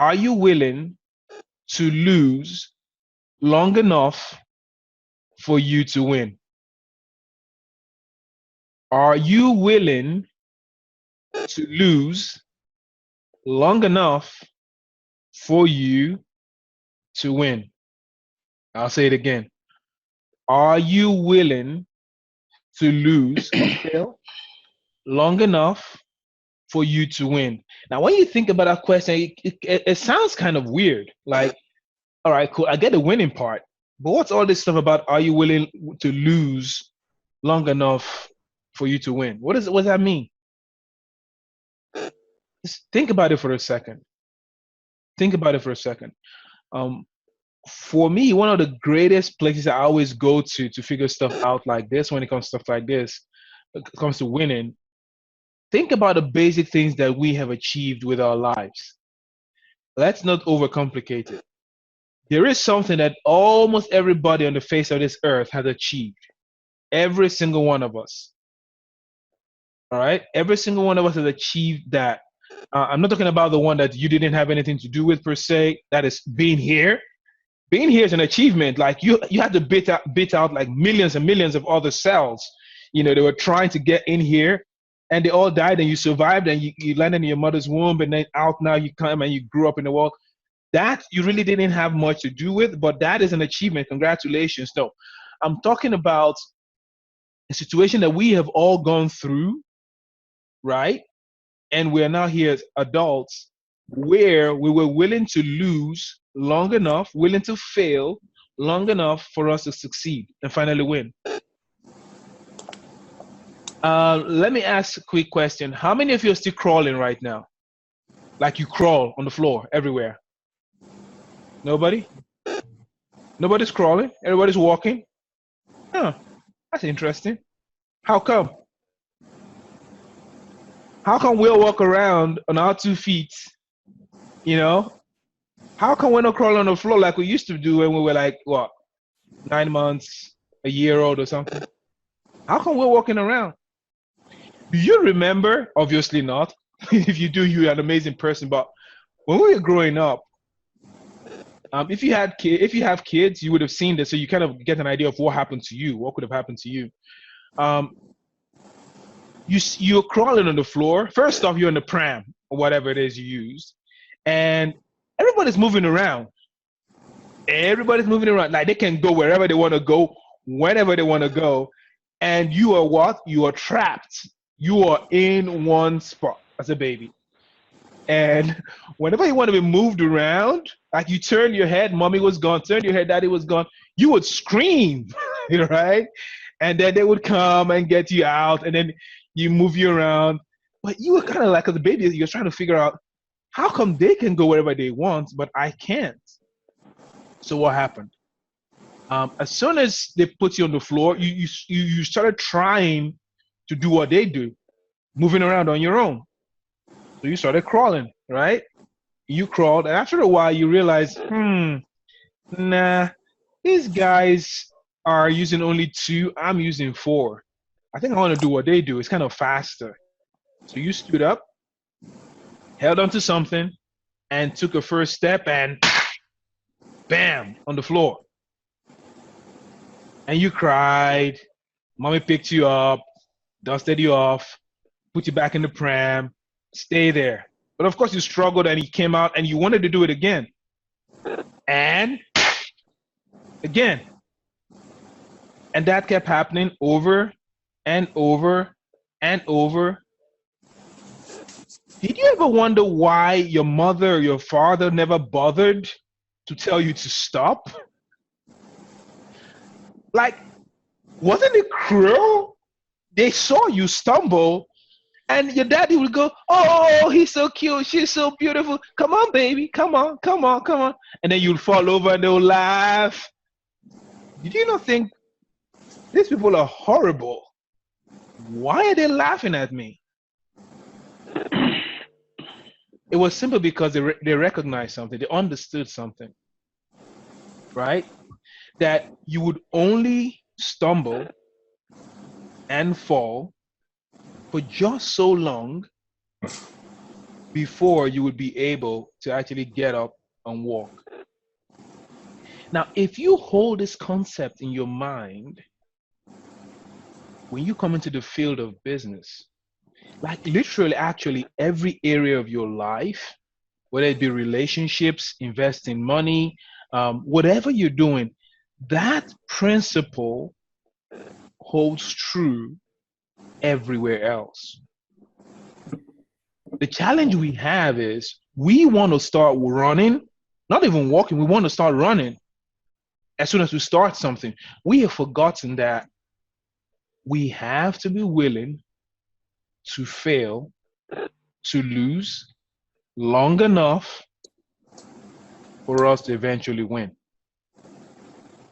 Are you willing to lose long enough for you to win? Are you willing to lose long enough for you to win? I'll say it again. Are you willing to lose or fail long enough for you to win? Now, when you think about that question, it sounds kind of weird. Like, all right, cool, I get the winning part, but what's all this stuff about are you willing to lose long enough for you to win? What does that mean? Just think about it for a second. Think about it for a second. Um, for me, one of the greatest places I always go to figure stuff out like this, when it comes to stuff like this, when it comes to winning, think about the basic things that we have achieved with our lives. Let's not overcomplicate it. There is something that almost everybody on the face of this earth has achieved. Every single one of us. All right? Every single one of us has achieved that. I'm not talking about the one that you didn't have anything to do with per se. That is being here. Being here is an achievement. Like you had to beat out like millions and millions of other cells. You know, they were trying to get in here and they all died and you survived and you landed in your mother's womb and then out now you come and you grew up in the world. That you really didn't have much to do with, but that is an achievement. Congratulations. No, I'm talking about a situation that we have all gone through, right? And we're now here as adults where we were willing to lose long enough, willing to fail long enough for us to succeed and finally win. Let me ask a quick question. How many of you are still crawling right now? Like you crawl on the floor everywhere? Nobody? Nobody's crawling? Everybody's walking? Huh, that's interesting. How come? How come we'll walk around on our 2 feet, you know? How come we're not crawling on the floor like we used to do when we were like, what, 9 months, a year old or something? How come we're walking around? Do you remember? Obviously not. If you do, you're an amazing person. But when we were growing up, if you have kids, you would have seen this, so you kind of get an idea of what happened to you, what could have happened to you. Um, you're crawling on the floor. First off, you're in the pram or whatever it is you use, and everybody's moving around. Everybody's moving around. Like they can go wherever they want to go, whenever they want to go, and you are what? You are trapped. You are in one spot as a baby. And whenever you want to be moved around, like you turn your head, mommy was gone, turn your head, daddy was gone, you would scream, right? And then they would come and get you out, and then you move you around. But you were kind of like, as a baby, you're trying to figure out how come they can go wherever they want, but I can't. So what happened? As soon as they put you on the floor, you started trying to do what they do, moving around on your own. So you started crawling, right? You crawled, and after a while, you realized, nah, these guys are using only two. I'm using four. I think I want to do what they do. It's kind of faster. So you stood up, held onto something, and took a first step, and bam, on the floor. And you cried. Mommy picked you up, dusted you off, put you back in the pram, stay there. But of course, you struggled and you came out and you wanted to do it again. And again. And that kept happening over and over and over. Did you ever wonder why your mother or your father never bothered to tell you to stop? Like, wasn't it cruel? They saw you stumble, and your daddy would go, "Oh, he's so cute. She's so beautiful. Come on, baby. Come on, come on, come on." And then you'd fall over and they'll laugh. Did you not think these people are horrible? Why are they laughing at me? It was simply because they recognized something. They understood something, right? That you would only stumble and fall for just so long before you would be able to actually get up and walk. Now, if you hold this concept in your mind when you come into the field of business, like literally, actually, every area of your life, whether it be relationships, investing money, whatever you're doing, that principle holds true everywhere else. The challenge we have is we want to start running, not even walking, we want to start running as soon as we start something. We have forgotten that we have to be willing to fail, to lose long enough for us to eventually win.